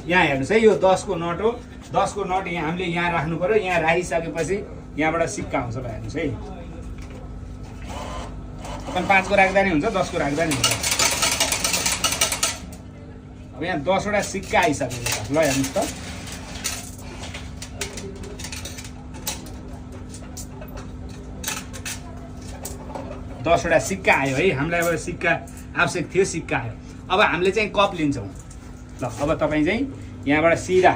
यहाँ हेर्नुहोस् है, यो 10 को नोट हो। 10 को नोट यहाँ हामीले यहाँ राख्नु पर्यो। यहाँ राखिसकेपछि यहाँबाट सिक्का आउँछ। ल हेर्नुहोस् है, अपन 5 को राख्दा नि हुन्छ, 10 को राख्दा नि हुन्छ। अब यहाँ 10 वटा सिक्का आइसकेको छ। ल हेर्नुहोस् त, दसवटा सिक्का आयो है। हामीलाई अब सिक्का आवश्यक थियो, सिक्का आयो। अब हामीले चाहिँ कप लिन्छौँ। ल अब तपाईँ चाहिँ यहाँबाट सिधा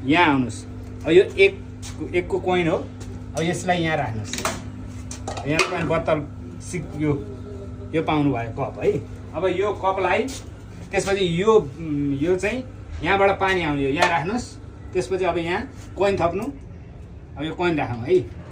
यहाँ आउनुहोस्। अब यो एक को कोइन हो। अब यसलाई यहाँ राख्नुहोस्। यहाँ तपाईँ बोतल यो पाउनु भयो कप है। अब यो कपलाई त्यसपछि यो चाहिँ यहाँबाट पानी आउने हो, यहाँ राख्नुहोस्। त्यसपछि अब यहाँ कोइन थप्नु। अब यो कोइन राखौँ है।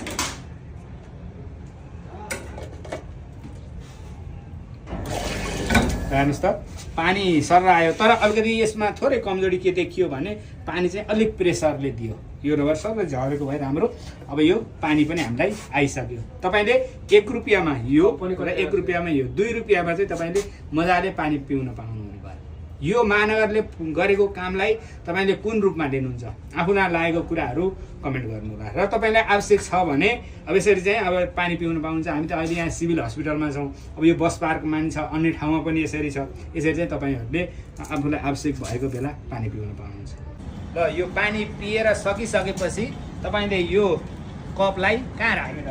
हेर्नुहोस् त, पानी सर आयो। तर अलिकति यसमा थोरै कमजोरी के देखियो भने पानी चाहिँ अलिक प्रेसरले दियो। यो रबर सबै झरेको भए राम्रो। अब यो पानी पनि हामीलाई आइसक्यो। तपाईँले 1 रुपियाँमा यो र 1 रुपियाँमा यो 2 रुपियाँमा चाहिँ तपाईँले मजाले पानी पिउन पाउनुहुने भयो। यो महानगरले गरेको कामलाई तपाईँले कुन रूपमा लिनुहुन्छ? आफूलाई लागेको कुराहरू कमेन्ट गर्नुहोला। र तपाईँलाई आवश्यक छ भने अब यसरी चाहिँ अब पानी पिउन पाउनुहुन्छ। हामी त अहिले यहाँ सिभिल हस्पिटलमा छौँ। अब यो बस पार्कमा नि छ, अन्य ठाउँमा पनि यसरी छ। यसरी चाहिँ तपाईँहरूले आफूलाई आवश्यक भएको बेला पानी पिउन पाउनुहुन्छ। ल यो पानी पिएर सकिसकेपछि तपाईँले यो कपलाई कहाँ राखेर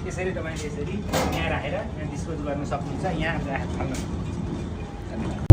यसरी तपाईँले यसरी यहाँ राखेर यहाँ डिस्पोज गर्न सक्नुहुन्छ। यहाँ राखेर